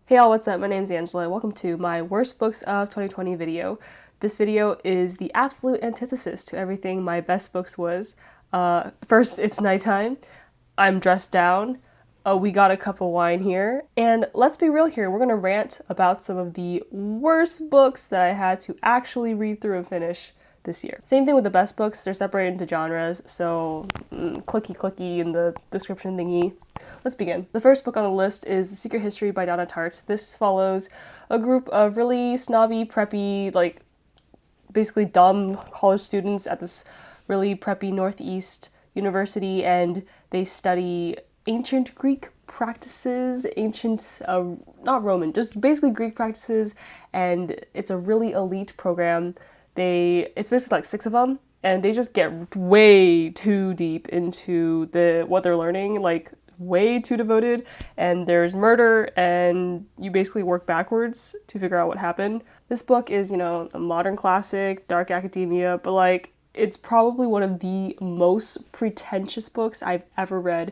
Hey y'all, what's up? My name's Angela. Welcome to my Worst Books of 2020 video. This video is the absolute antithesis to everything my best books was. First, it's nighttime. I'm dressed down. We got a cup of wine here. And let's be real here, we're gonna rant about some of the worst books that I had to actually read through and finish this year. Same thing with the best books, they're separated into genres, so clicky in the description thingy. Let's begin. The first book on the list is The Secret History by Donna Tartt. This follows a group of really snobby, preppy, like basically dumb college students at this really preppy Northeast university, and they study ancient Greek practices, not Roman, just basically Greek practices, and it's a really elite program. It's basically like 6 of them, and they just get way too deep into what they're learning, like way too devoted, and there's murder, and you basically work backwards to figure out what happened. This book is, a modern classic, dark academia, but like, it's probably one of the most pretentious books I've ever read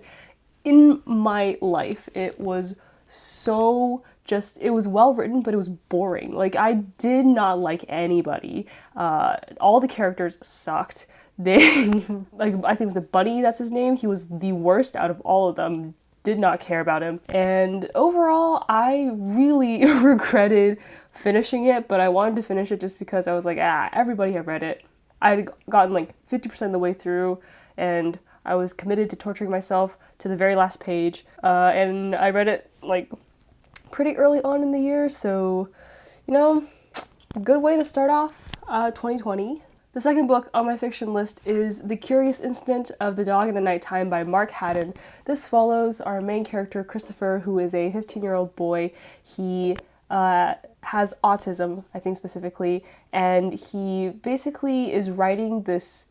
in my life. It was it was well written, but it was boring. Like, I did not like anybody. All the characters sucked. I think it was a Bunny, that's his name. He was the worst out of all of them. Did not care about him. And overall, I really regretted finishing it, but I wanted to finish it just because I was like, everybody had read it. I had gotten like 50% of the way through, and I was committed to torturing myself to the very last page. And I read it like pretty early on in the year, so, good way to start off 2020. The second book on my fiction list is The Curious Incident of the Dog in the Nighttime by Mark Haddon. This follows our main character, Christopher, who is a 15-year-old boy. He has autism, I think specifically, and he basically is writing this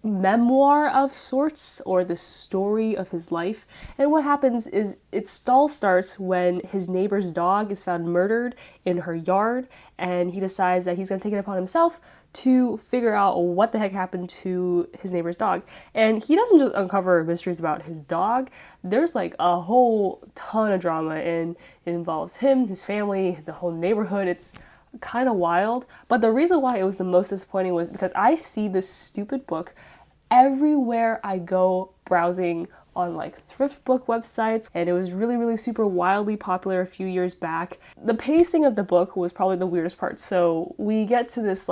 memoir of sorts, or the story of his life. And what happens is it all starts when his neighbor's dog is found murdered in her yard, and he decides that he's going to take it upon himself to figure out what the heck happened to his neighbor's dog. And he doesn't just uncover mysteries about his dog. There's like a whole ton of drama, and it involves him, his family, the whole neighborhood. It's kind of wild. But the reason why it was the most disappointing was because I see this stupid book everywhere I go browsing on like thrift book websites, and it was really super wildly popular a few years back. The pacing of the book was probably the weirdest part. So we get to this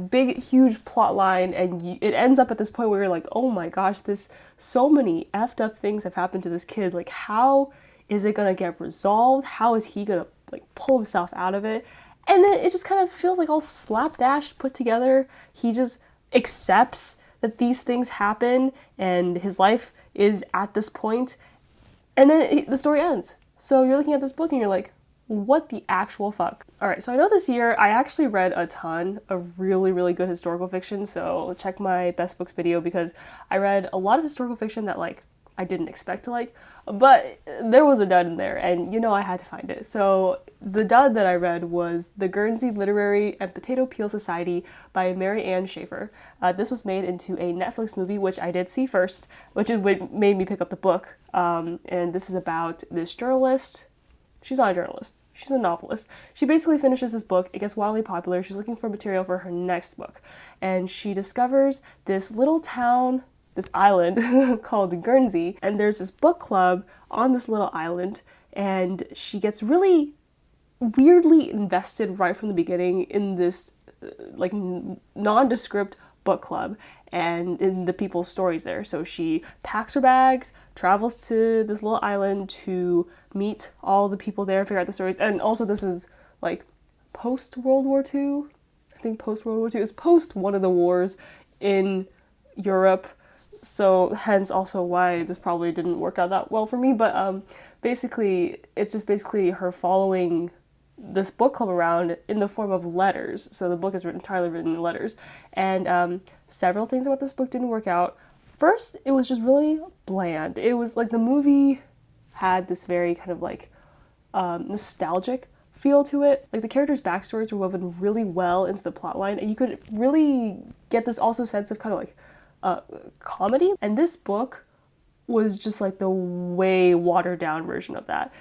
big huge plot line, and it ends up at this point where you're like, oh my gosh, so many effed up things have happened to this kid. Like, how is it gonna get resolved? How is he gonna like pull himself out of it? And then it just kind of feels like all slapdash put together. He just accepts that these things happen and his life is at this point, and then the story ends. So you're looking at this book and you're like, what the actual fuck? Alright, so I know this year I actually read a ton of really good historical fiction, so check my best books video, because I read a lot of historical fiction that like I didn't expect to like, but there was a dud in there, and I had to find it. So the dud that I read was The Guernsey Literary and Potato Peel Society by Mary Ann Schaefer. This was made into a Netflix movie, which I did see first, which is what made me pick up the book. And this is about this journalist. She's not a journalist. She's a novelist. She basically finishes this book. It gets wildly popular. She's looking for material for her next book. And she discovers this little town, this island called Guernsey, and there's this book club on this little island, and she gets really weirdly invested right from the beginning in this like nondescript book club and in the people's stories there. So she packs her bags, travels to this little island to meet all the people there, figure out the stories. And also this is like post World War II. I think post World War II. It's post one of the wars in Europe. So hence also why this probably didn't work out that well for me. But basically, it's just basically her following this book club around in the form of letters. So the book is entirely written in letters. And several things about this book didn't work out. First, it was just really bland. It was like the movie had this very kind of like nostalgic feel to it. Like the characters' backstories were woven really well into the plotline, and you could really get this also sense of kind of like comedy. And this book was just like the way watered down version of that.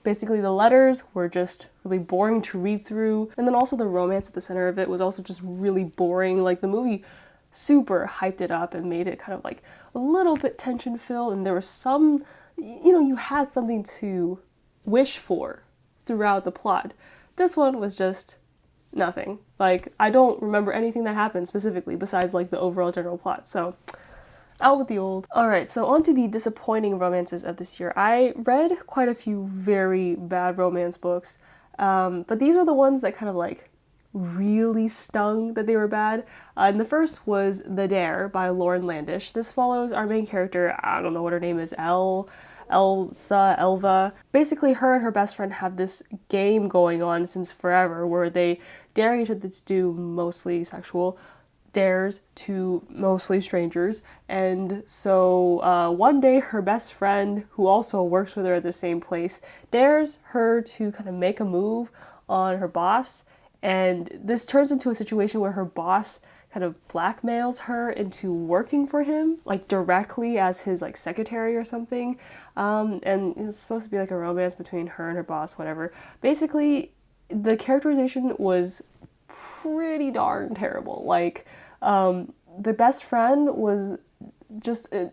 Basically, the letters were just really boring to read through, and then also the romance at the center of it was also just really boring. Like, the movie super hyped it up and made it kind of like a little bit tension filled, and there was some, you had something to wish for throughout the plot. This one was just nothing. Like, I don't remember anything that happened specifically besides like the overall general plot. So out with the old. Alright, so on to the disappointing romances of this year. I read quite a few very bad romance books, but these were the ones that kind of like really stung that they were bad. And the first was The Dare by Lauren Landish. This follows our main character, I don't know what her name is, Elva. Basically, her and her best friend have this game going on since forever where they dare each other to do mostly sexual dares to mostly strangers. And so one day her best friend, who also works with her at the same place, dares her to kind of make a move on her boss. And this turns into a situation where her boss kind of blackmails her into working for him, like directly as his like secretary or something. And it's supposed to be like a romance between her and her boss, whatever. Basically, the characterization was pretty darn terrible. Like, the best friend was just a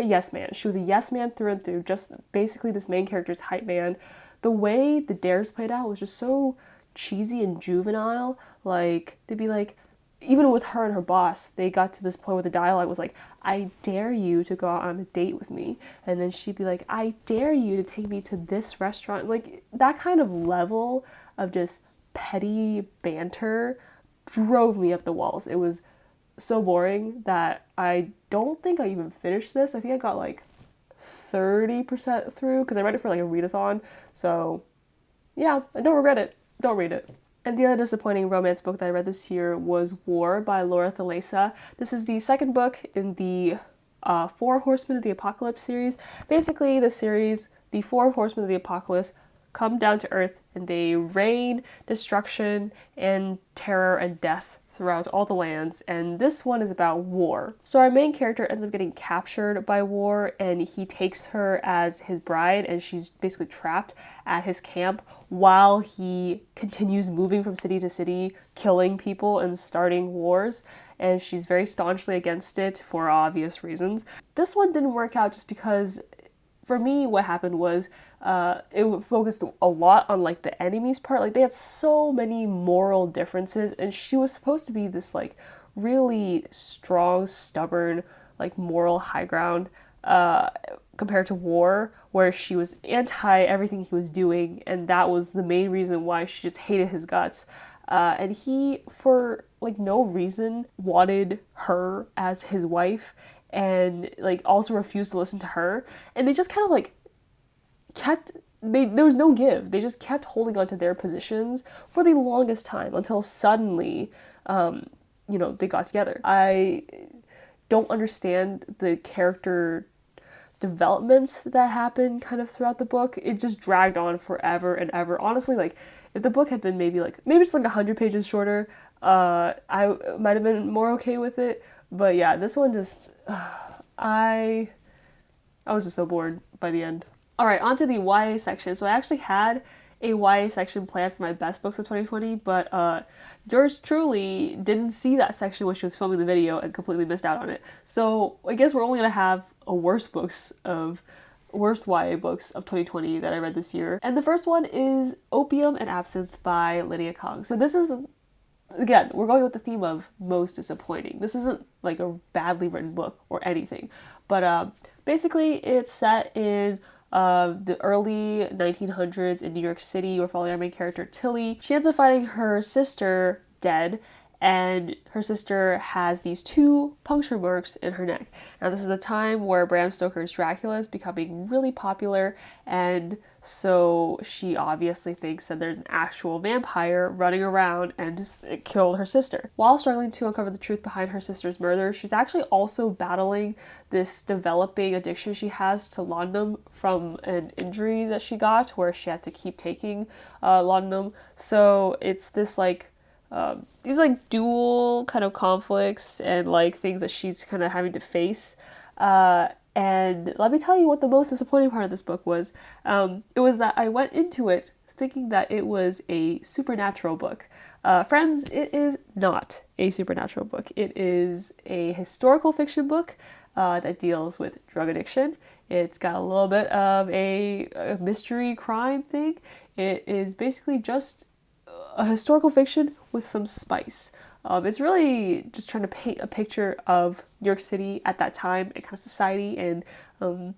yes man. She was a yes man through and through, just basically this main character's hype man. The way the dares played out was just so cheesy and juvenile. Like, they'd be like, even with her and her boss, they got to this point where the dialogue was like, I dare you to go out on a date with me. And then she'd be like, I dare you to take me to this restaurant. Like, that kind of level of just petty banter drove me up the walls. It was so boring that I don't think I even finished this. I think I got like 30% through because I read it for like a readathon. So yeah, I don't regret it. Don't read it. And the other disappointing romance book that I read this year was War by Laura Thalesa. This is the second book in the Four Horsemen of the Apocalypse series. Basically, the series, the Four Horsemen of the Apocalypse, come down to Earth and they rain destruction and terror and death throughout all the lands, and this one is about war. So our main character ends up getting captured by war, and he takes her as his bride, and she's basically trapped at his camp while he continues moving from city to city, killing people and starting wars, and she's very staunchly against it for obvious reasons. This one didn't work out just because, for me, what happened was it focused a lot on like the enemy's part. Like, they had so many moral differences, and she was supposed to be this like really strong, stubborn, like moral high ground compared to War, where she was anti everything he was doing, and that was the main reason why she just hated his guts. And he, for like no reason, wanted her as his wife, and like also refused to listen to her. And they just kind of like there was no give. They just kept holding on to their positions for the longest time until suddenly, they got together. I don't understand the character developments that happened kind of throughout the book. It just dragged on forever and ever. Honestly, like, if the book had been maybe it's like 100 pages shorter, I might have been more okay with it. But yeah, this one just, I was just so bored by the end. Alright, on to the YA section. So I actually had a YA section planned for my best books of 2020, but yours truly didn't see that section when she was filming the video and completely missed out on it. So I guess we're only going to have a worst YA books of 2020 that I read this year. And the first one is Opium and Absinthe by Lydia Kong. So this is, again, we're going with the theme of most disappointing. This isn't like a badly written book or anything, but basically it's set in the early 1900s in New York City. We're following our main character, Tilly. She ends up finding her sister dead, and her sister has these 2 puncture marks in her neck. Now, this is the time where Bram Stoker's Dracula is becoming really popular, and so she obviously thinks that there's an actual vampire running around and just killed her sister. While struggling to uncover the truth behind her sister's murder, she's actually also battling this developing addiction she has to laudanum from an injury that she got where she had to keep taking laudanum. So it's this these dual kind of conflicts and things that she's kind of having to face. And let me tell you what the most disappointing part of this book was. It was that I went into it thinking that it was a supernatural book. Friends, it is not a supernatural book. It is a historical fiction book that deals with drug addiction. It's got a little bit of a mystery crime thing. It is basically just a historical fiction with some spice. It's really just trying to paint a picture of New York City at that time and kind of society and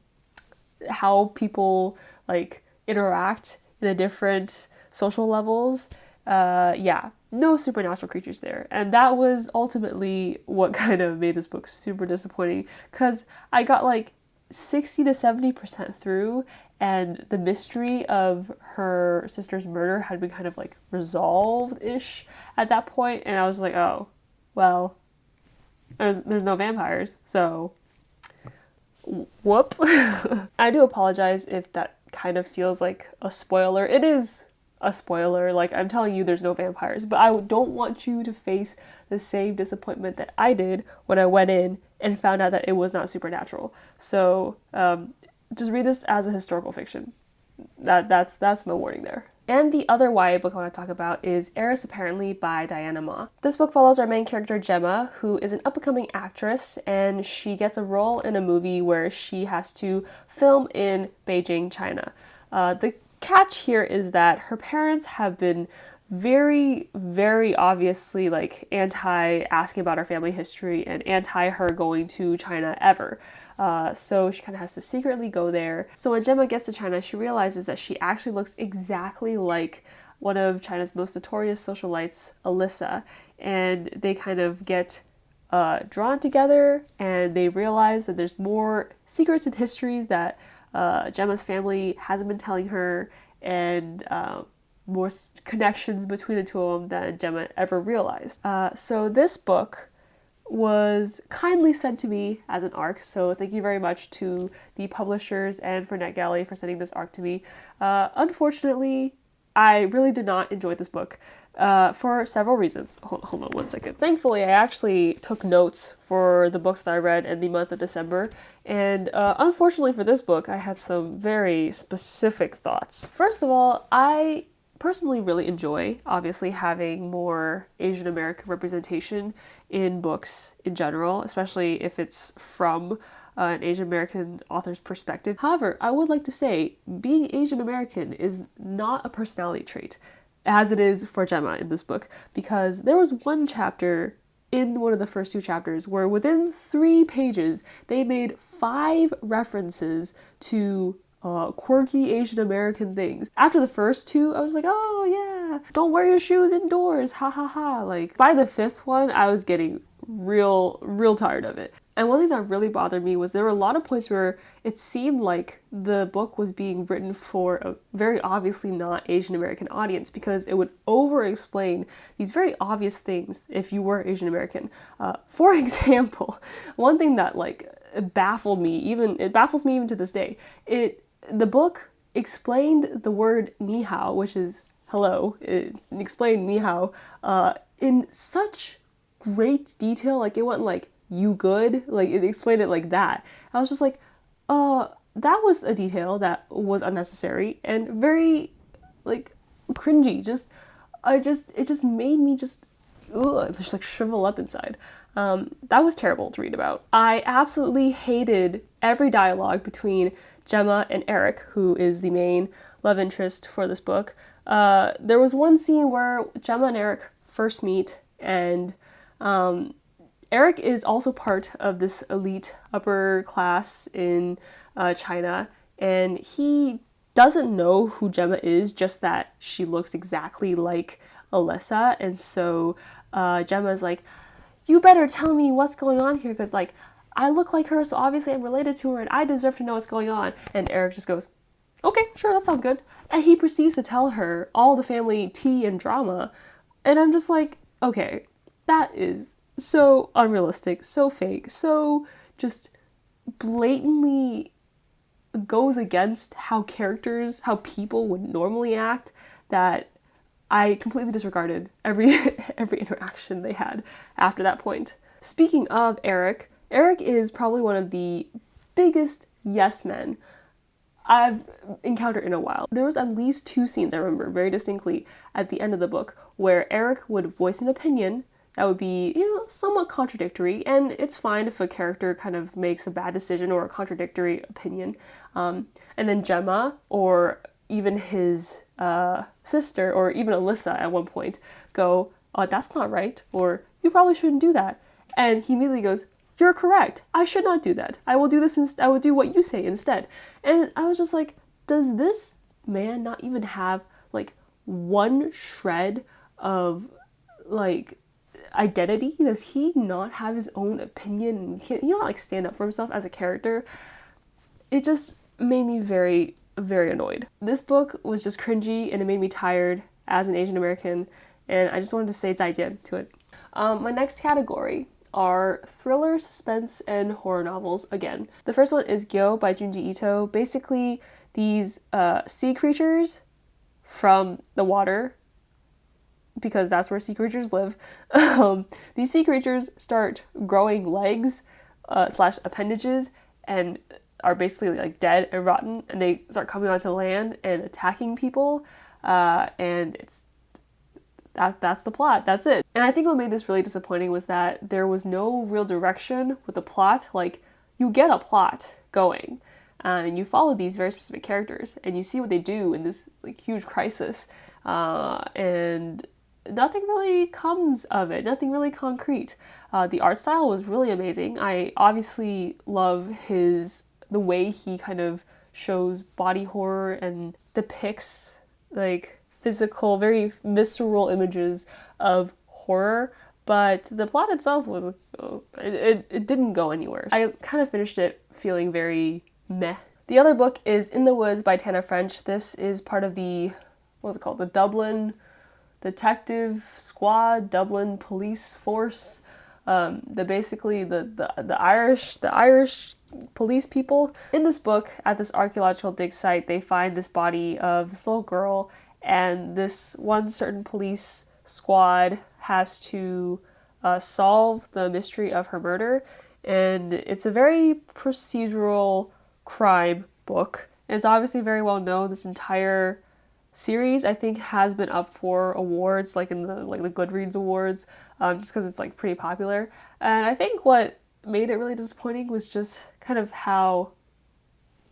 how people like interact in the different social levels. Yeah, no supernatural creatures there. And that was ultimately what kind of made this book super disappointing, because I got like 60 to 70% through, and the mystery of her sister's murder had been kind of like resolved-ish at that point, and I was like, oh, well, there's no vampires, so whoop. I do apologize if that kind of feels like a spoiler. It is a spoiler, like I'm telling you there's no vampires, but I don't want you to face the same disappointment that I did when I went in and found out that it was not supernatural. So just read this as a historical fiction. That's my warning there. And the other YA book I want to talk about is Heiress Apparently by Diana Ma. This book follows our main character Gemma, who is an up-and-coming actress, and she gets a role in a movie where she has to film in Beijing, China. The catch here is that her parents have been very, very obviously like anti asking about her family history and anti her going to China ever. So she kind of has to secretly go there. So when Gemma gets to China, she realizes that she actually looks exactly like one of China's most notorious socialites, Alyssa, and they kind of get drawn together, and they realize that there's more secrets and histories that Gemma's family hasn't been telling her, and more connections between the two of them than Gemma ever realized. So this book was kindly sent to me as an ARC, so thank you very much to the publishers and for NetGalley for sending this ARC to me. Unfortunately, I really did not enjoy this book for several reasons. Hold on one second. Thankfully, I actually took notes for the books that I read in the month of December, and unfortunately for this book, I had some very specific thoughts. First of all, I personally really enjoy, obviously, having more Asian American representation in books in general, especially if it's from an Asian American author's perspective. However, I would like to say being Asian American is not a personality trait, as it is for Gemma in this book, because there was one chapter in one of the first two chapters where within 3 pages they made 5 references to quirky Asian American things. After the first 2, I was like, oh yeah, don't wear your shoes indoors, ha ha ha. Like by the 5th one, I was getting real tired of it. And one thing that really bothered me was there were a lot of points where it seemed like the book was being written for a very obviously not Asian American audience, because it would over-explain these very obvious things if you were Asian American. For example, one thing that like baffles me even to this day, the book explained the word ni hao, which is hello. It explained ni hao in such great detail. Like it went like, you good? Like it explained it like that. I was just like, that was a detail that was unnecessary and very like cringy. It just made me just like shrivel up inside. That was terrible to read about. I absolutely hated every dialogue between Gemma and Eric, who is the main love interest for this book. There was one scene where Gemma and Eric first meet, and Eric is also part of this elite upper class in China, and he doesn't know who Gemma is, just that she looks exactly like Alyssa. And so Gemma's like, you better tell me what's going on here, because like I look like her, so obviously I'm related to her and I deserve to know what's going on. And Eric just goes, okay, sure, that sounds good. And he proceeds to tell her all the family tea and drama, and I'm just like, okay, that is so unrealistic, so fake, so just blatantly goes against how people would normally act, that I completely disregarded every interaction they had after that point. Speaking of Eric is probably one of the biggest yes men I've encountered in a while. There was at least 2 scenes I remember very distinctly at the end of the book where Eric would voice an opinion that would be, somewhat contradictory, and it's fine if a character kind of makes a bad decision or a contradictory opinion. And then Gemma, or even his sister, or even Alyssa at one point, go, that's not right, or you probably shouldn't do that. And he immediately goes, you're correct. I should not do that. I will do this. I will do what you say instead. And I was just like, does this man not even have like one shred of like identity? Does he not have his own opinion? Can he not like stand up for himself as a character? It just made me very, very annoyed. This book was just cringy and it made me tired as an Asian American, and I just wanted to say 再见 to it. My next category are thriller, suspense, and horror novels again. The first one is Gyo by Junji Ito. Basically, these sea creatures from the water, because that's where sea creatures live, these sea creatures start growing legs slash appendages and are basically like dead and rotten, and they start coming onto land and attacking people, and that's the plot. That's it. And I think what made this really disappointing was that there was no real direction with the plot. Like, you get a plot going, and you follow these very specific characters, and you see what they do in this like huge crisis, and nothing really comes of it. Nothing really concrete. The art style was really amazing. I obviously love the way he kind of shows body horror and depicts like physical, very visceral images of horror, but the plot itself was, it didn't go anywhere. I kind of finished it feeling very meh. The other book is In the Woods by Tana French. This is part of the, what's it called? The Dublin Detective Squad, Dublin Police Force. The Irish police people. In this book, at this archaeological dig site, they find this body of this little girl, and this one certain police squad has to solve the mystery of her murder. And it's a very procedural crime book. It's obviously very well known. This entire series, I think, has been up for awards, like in the Goodreads awards, just because it's like pretty popular. And I think what made it really disappointing was just kind of how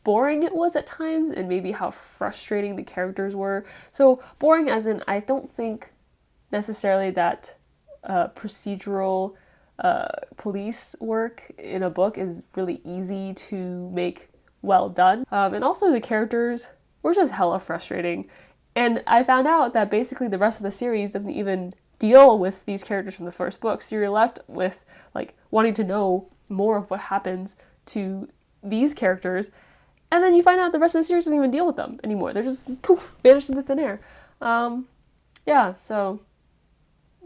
boring it was at times, and maybe how frustrating the characters were. So boring as in, I don't think necessarily that procedural police work in a book is really easy to make well done. And also the characters were just hella frustrating. And I found out that basically the rest of the series doesn't even deal with these characters from the first book. So you're left with like wanting to know more of what happens to these characters. And then you find out the rest of the series doesn't even deal with them anymore. They're just poof, vanished into thin air. Yeah, so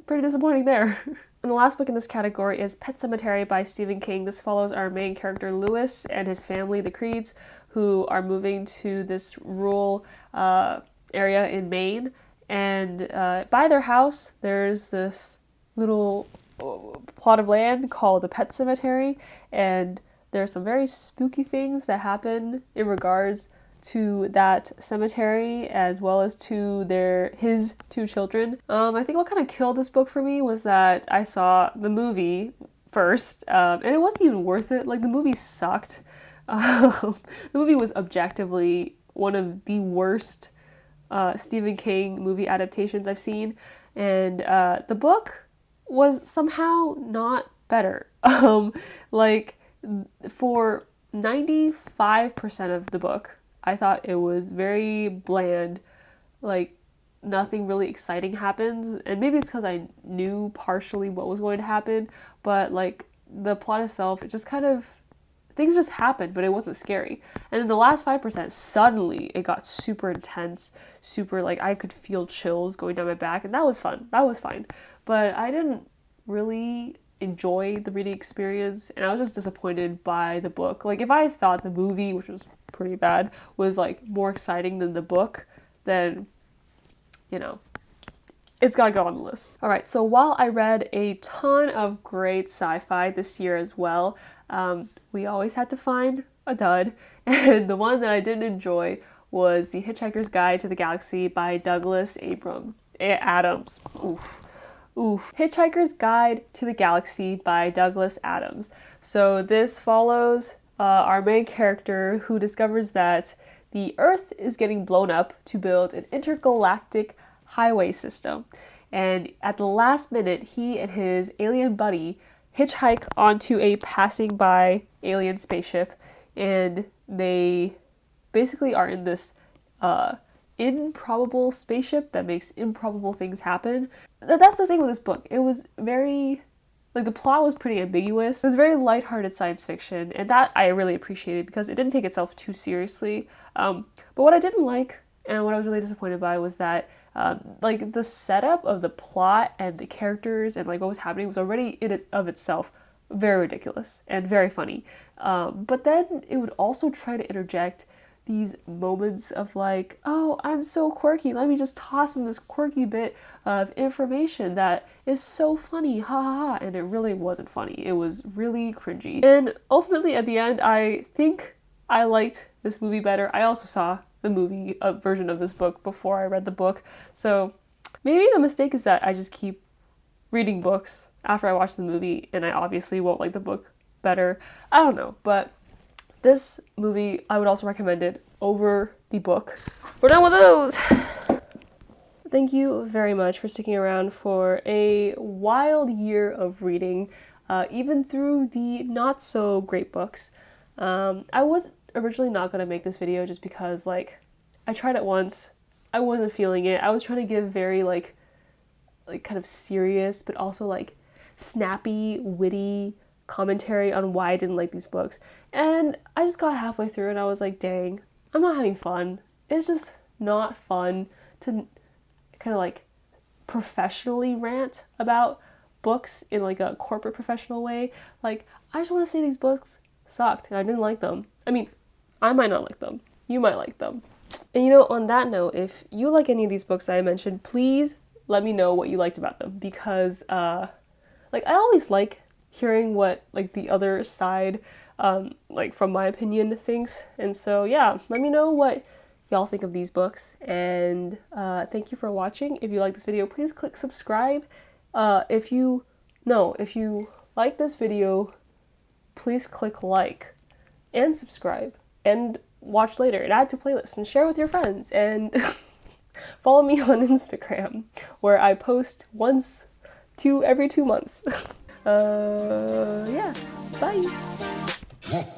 pretty disappointing there. And the last book in this category is Pet Sematary by Stephen King. This follows our main character Lewis and his family, the Creeds, who are moving to this rural area in Maine. And by their house, there's this little plot of land called the Pet Cemetery, and there are some very spooky things that happen in regards to that cemetery, as well as to his 2 children. I think what kind of killed this book for me was that I saw the movie first, and it wasn't even worth it. Like, the movie sucked. The movie was objectively one of the worst Stephen King movie adaptations I've seen, and the book was somehow not better. Like, for 95% of the book, I thought it was very bland. Like, nothing really exciting happens, and maybe it's because I knew partially what was going to happen, but like the plot itself, it just kind of, things just happened, but it wasn't scary. And in the last 5%, suddenly it got super intense, super like I could feel chills going down my back, and that was fun. That was fine. But I didn't really enjoy the reading experience, and I was just disappointed by the book. Like, if I thought the movie, which was pretty bad, was like more exciting than the book, then, it's gotta go on the list. Alright, so while I read a ton of great sci-fi this year as well, we always had to find a dud. And the one that I didn't enjoy was The Hitchhiker's Guide to the Galaxy by Douglas Adams. Oof. Oof. Hitchhiker's Guide to the Galaxy by Douglas Adams. So this follows our main character who discovers that the Earth is getting blown up to build an intergalactic highway system. And at the last minute, he and his alien buddy hitchhike onto a passing by alien spaceship, and they basically are in this improbable spaceship that makes improbable things happen. That's the thing with this book. It was very, like, the plot was pretty ambiguous. It was very lighthearted science fiction, and that I really appreciated because it didn't take itself too seriously. But what I didn't like, and what I was really disappointed by, was that like the setup of the plot and the characters and like what was happening was already in it of itself very ridiculous and very funny. But then it would also try to interject these moments of like, oh, I'm so quirky, let me just toss in this quirky bit of information that is so funny, ha ha ha, and it really wasn't funny. It was really cringy. And ultimately at the end, I think I liked this movie better. I also saw the movie version of this book before I read the book, so maybe the mistake is that I just keep reading books after I watch the movie and I obviously won't like the book better. I don't know, but this movie, I would also recommend it over the book. We're done with those! Thank you very much for sticking around for a wild year of reading, even through the not so great books. I was originally not going to make this video just because, like, I tried it once, I wasn't feeling it. I was trying to give very, like kind of serious, but also, like, snappy, witty commentary on why I didn't like these books. And I just got halfway through and I was like, dang, I'm not having fun. It's just not fun to kind of like professionally rant about books in like a corporate professional way. Like, I just want to say these books sucked and I didn't like them. I mean, I might not like them. You might like them. And you know, on that note, if you like any of these books that I mentioned, please let me know what you liked about them, because like, I always like hearing what like the other side, like from my opinion, thinks. And so yeah, let me know what y'all think of these books. And thank you for watching. If you like this video, please click subscribe. If you like this video, please click like and subscribe and watch later and add to playlist and share with your friends, and follow me on Instagram where I post once to every 2 months. Yeah, bye.